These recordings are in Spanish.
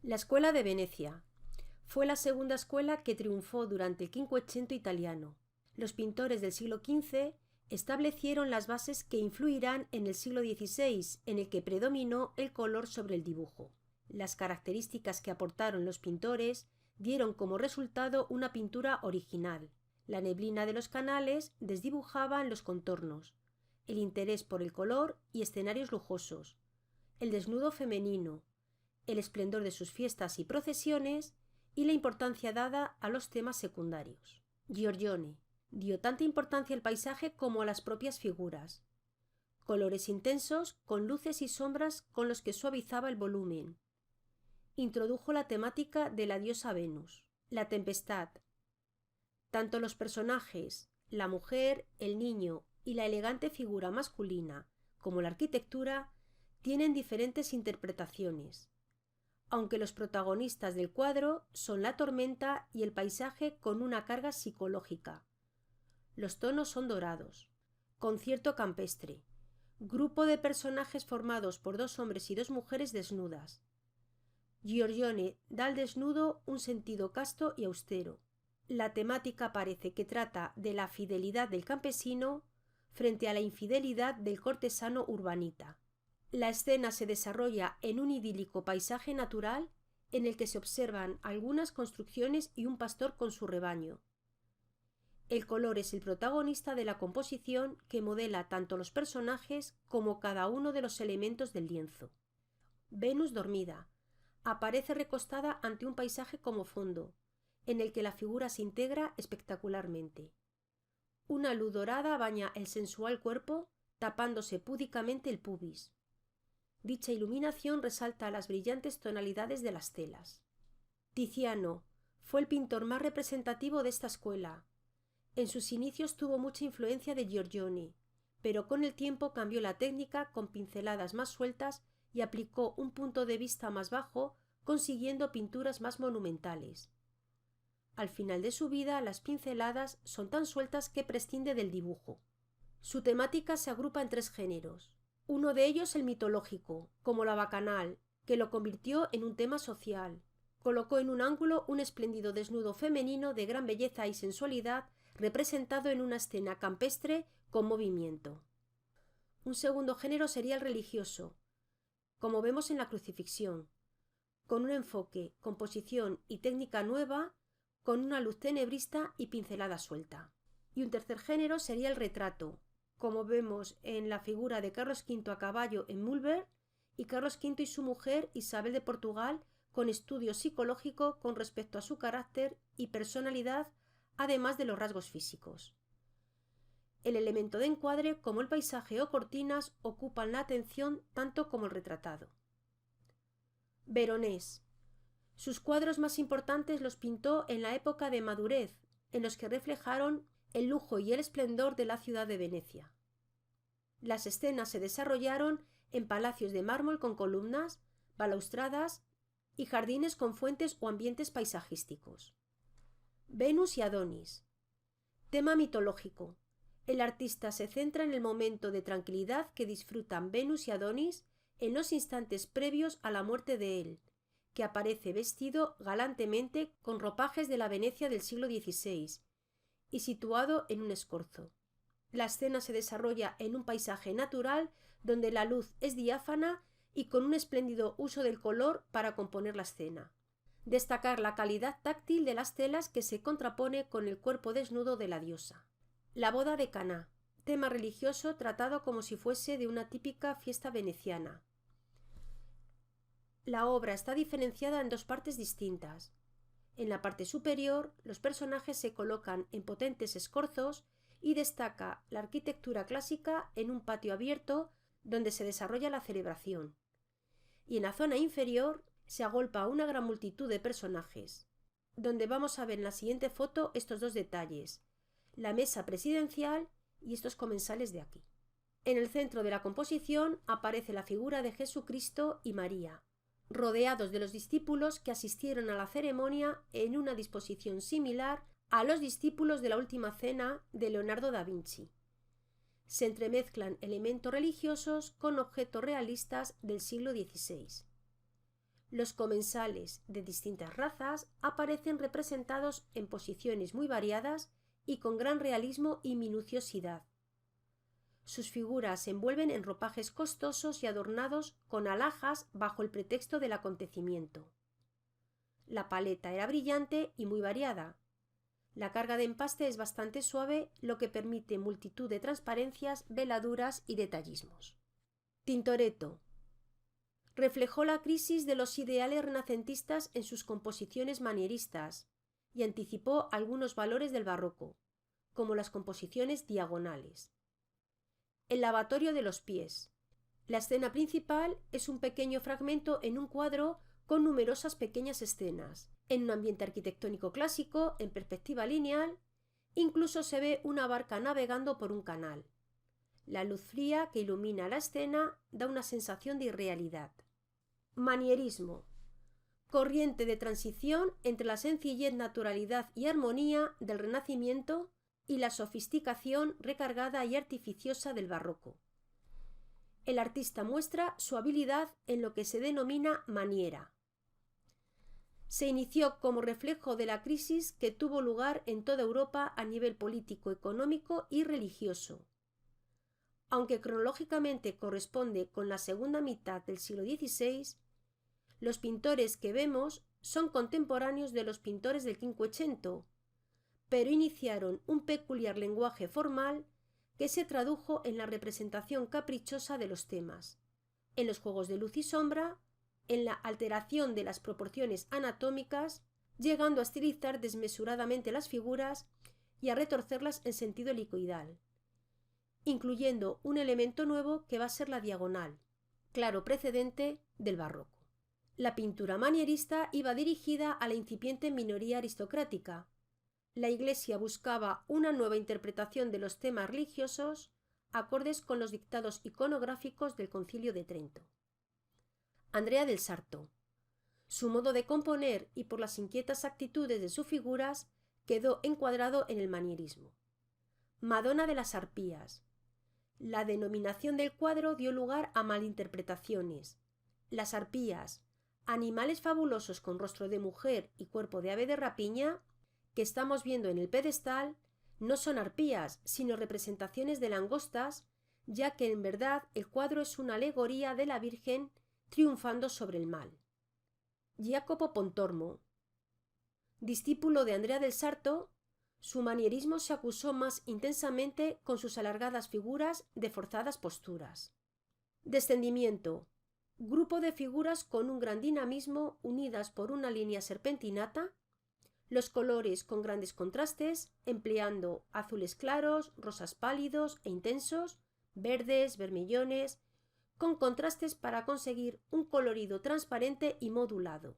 La Escuela de Venecia fue la segunda escuela que triunfó durante el Quinquecento italiano. Los pintores del siglo XV establecieron las bases que influirán en el siglo XVI, en el que predominó el color sobre el dibujo. Las características que aportaron los pintores dieron como resultado una pintura original. La neblina de los canales desdibujaban los contornos, el interés por el color y escenarios lujosos, el desnudo femenino, el esplendor de sus fiestas y procesiones y la importancia dada a los temas secundarios. Giorgione dio tanta importancia al paisaje como a las propias figuras. Colores intensos con luces y sombras con los que suavizaba el volumen. Introdujo la temática de la diosa Venus, la tempestad. Tanto los personajes, la mujer, el niño y la elegante figura masculina, como la arquitectura, tienen diferentes interpretaciones, aunque los protagonistas del cuadro son la tormenta y el paisaje con una carga psicológica. Los tonos son dorados. Concierto campestre. Grupo de personajes formados por dos hombres y dos mujeres desnudas. Giorgione da al desnudo un sentido casto y austero. La temática parece que trata de la fidelidad del campesino frente a la infidelidad del cortesano urbanita. La escena se desarrolla en un idílico paisaje natural en el que se observan algunas construcciones y un pastor con su rebaño. El color es el protagonista de la composición que modela tanto los personajes como cada uno de los elementos del lienzo. Venus dormida. Aparece recostada ante un paisaje como fondo, en el que la figura se integra espectacularmente. Una luz dorada baña el sensual cuerpo, tapándose púdicamente el pubis. Dicha iluminación resalta las brillantes tonalidades de las telas. Tiziano fue el pintor más representativo de esta escuela. En sus inicios tuvo mucha influencia de Giorgione, pero con el tiempo cambió la técnica con pinceladas más sueltas y aplicó un punto de vista más bajo, consiguiendo pinturas más monumentales. Al final de su vida, las pinceladas son tan sueltas que prescinde del dibujo. Su temática se agrupa en tres géneros. Uno de ellos el mitológico, como la bacanal, que lo convirtió en un tema social. Colocó en un ángulo un espléndido desnudo femenino de gran belleza y sensualidad, representado en una escena campestre con movimiento. Un segundo género sería el religioso, como vemos en la crucifixión, con un enfoque, composición y técnica nueva, con una luz tenebrista y pincelada suelta. Y un tercer género sería el retrato, como vemos en la figura de Carlos V a caballo en Mulberg y Carlos V y su mujer Isabel de Portugal, con estudio psicológico con respecto a su carácter y personalidad, además de los rasgos físicos. El elemento de encuadre, como el paisaje o cortinas, ocupan la atención tanto como el retratado. Veronés. Sus cuadros más importantes los pintó en la época de madurez, en los que reflejaron el lujo y el esplendor de la ciudad de Venecia. Las escenas se desarrollaron en palacios de mármol con columnas, balaustradas y jardines con fuentes o ambientes paisajísticos. Venus y Adonis. Tema mitológico. El artista se centra en el momento de tranquilidad que disfrutan Venus y Adonis en los instantes previos a la muerte de él, que aparece vestido galantemente con ropajes de la Venecia del siglo XVI y situado en un escorzo. La escena se desarrolla en un paisaje natural donde la luz es diáfana y con un espléndido uso del color para componer la escena. Destacar la calidad táctil de las telas que se contrapone con el cuerpo desnudo de la diosa. La boda de Caná, tema religioso tratado como si fuese de una típica fiesta veneciana. La obra está diferenciada en dos partes distintas. En la parte superior, los personajes se colocan en potentes escorzos y destaca la arquitectura clásica en un patio abierto donde se desarrolla la celebración. Y en la zona inferior se agolpa una gran multitud de personajes, donde vamos a ver en la siguiente foto estos dos detalles, la mesa presidencial y estos comensales de aquí. En el centro de la composición aparece la figura de Jesucristo y María, rodeados de los discípulos que asistieron a la ceremonia en una disposición similar a los discípulos de la Última Cena de Leonardo da Vinci. Se entremezclan elementos religiosos con objetos realistas del siglo XVI. Los comensales de distintas razas aparecen representados en posiciones muy variadas y con gran realismo y minuciosidad. Sus figuras se envuelven en ropajes costosos y adornados con alhajas bajo el pretexto del acontecimiento. La paleta era brillante y muy variada. La carga de empaste es bastante suave, lo que permite multitud de transparencias, veladuras y detallismos. Tintoretto. Reflejó la crisis de los ideales renacentistas en sus composiciones manieristas y anticipó algunos valores del barroco, como las composiciones diagonales. El lavatorio de los pies. La escena principal es un pequeño fragmento en un cuadro con numerosas pequeñas escenas, en un ambiente arquitectónico clásico, en perspectiva lineal, incluso se ve una barca navegando por un canal. La luz fría que ilumina la escena da una sensación de irrealidad. Manierismo. Corriente de transición entre la sencillez, naturalidad y armonía del Renacimiento y la sofisticación recargada y artificiosa del barroco. El artista muestra su habilidad en lo que se denomina maniera. Se inició como reflejo de la crisis que tuvo lugar en toda Europa a nivel político, económico y religioso. Aunque cronológicamente corresponde con la segunda mitad del siglo XVI, los pintores que vemos son contemporáneos de los pintores del Quinquecento, pero iniciaron un peculiar lenguaje formal que se tradujo en la representación caprichosa de los temas, en los juegos de luz y sombra, en la alteración de las proporciones anatómicas, llegando a estilizar desmesuradamente las figuras y a retorcerlas en sentido helicoidal, incluyendo un elemento nuevo que va a ser la diagonal, claro precedente del barroco. La pintura manierista iba dirigida a la incipiente minoría aristocrática. La Iglesia buscaba una nueva interpretación de los temas religiosos acordes con los dictados iconográficos del Concilio de Trento. Andrea del Sarto. Su modo de componer y por las inquietas actitudes de sus figuras quedó encuadrado en el manierismo. Madonna de las Arpías. La denominación del cuadro dio lugar a malinterpretaciones. Las arpías, animales fabulosos con rostro de mujer y cuerpo de ave de rapiña, que estamos viendo en el pedestal, no son arpías, sino representaciones de langostas, ya que en verdad el cuadro es una alegoría de la Virgen triunfando sobre el mal. Jacopo Pontormo. Discípulo de Andrea del Sarto, su manierismo se acusó más intensamente con sus alargadas figuras de forzadas posturas. Descendimiento. Grupo de figuras con un gran dinamismo unidas por una línea serpentinata, los colores con grandes contrastes, empleando azules claros, rosas pálidos e intensos, verdes, vermellones, con contrastes para conseguir un colorido transparente y modulado.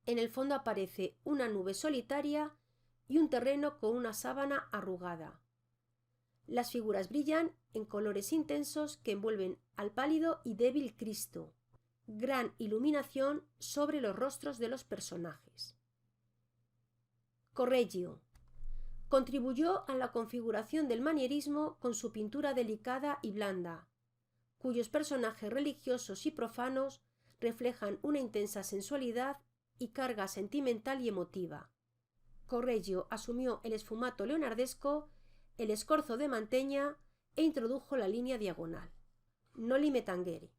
En el fondo aparece una nube solitaria y un terreno con una sábana arrugada. Las figuras brillan en colores intensos que envuelven al pálido y débil Cristo. Gran iluminación sobre los rostros de los personajes. Correggio. Contribuyó a la configuración del manierismo con su pintura delicada y blanda, cuyos personajes religiosos y profanos reflejan una intensa sensualidad y carga sentimental y emotiva. Correggio asumió el esfumato leonardesco, el escorzo de Mantegna e introdujo la línea diagonal. Noli me tangere.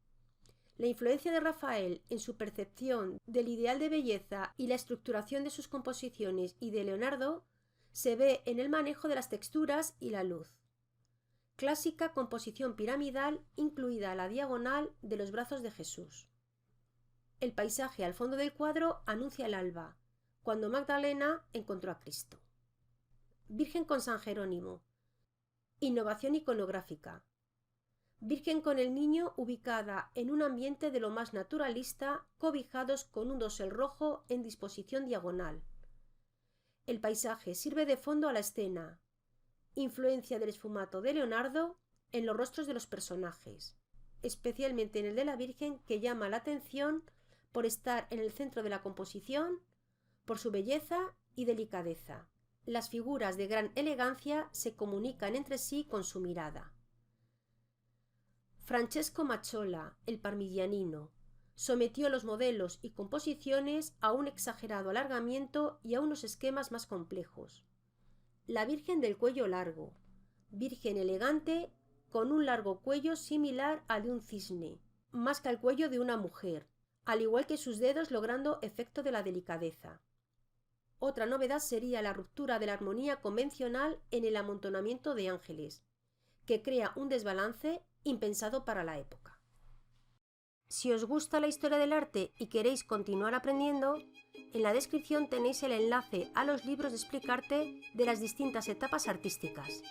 La influencia de Rafael en su percepción del ideal de belleza y la estructuración de sus composiciones y de Leonardo se ve en el manejo de las texturas y la luz. Clásica composición piramidal incluida la diagonal de los brazos de Jesús. El paisaje al fondo del cuadro anuncia el alba, cuando Magdalena encontró a Cristo. Virgen con San Jerónimo. Innovación iconográfica. Virgen con el Niño ubicada en un ambiente de lo más naturalista, cobijados con un dosel rojo en disposición diagonal. El paisaje sirve de fondo a la escena. Influencia del esfumato de Leonardo en los rostros de los personajes, especialmente en el de la Virgen, que llama la atención por estar en el centro de la composición, por su belleza y delicadeza. Las figuras de gran elegancia se comunican entre sí con su mirada. Francesco Macciola, el parmigianino. sometió los modelos y composiciones a un exagerado alargamiento y a unos esquemas más complejos. La Virgen del cuello largo, virgen elegante con un largo cuello similar al de un cisne, más que al cuello de una mujer, al igual que sus dedos, logrando efecto de la delicadeza. Otra novedad sería la ruptura de la armonía convencional en el amontonamiento de ángeles, que crea un desbalance impensado para la época. Si os gusta la historia del arte y queréis continuar aprendiendo, en la descripción tenéis el enlace a los libros de Explicarte de las distintas etapas artísticas.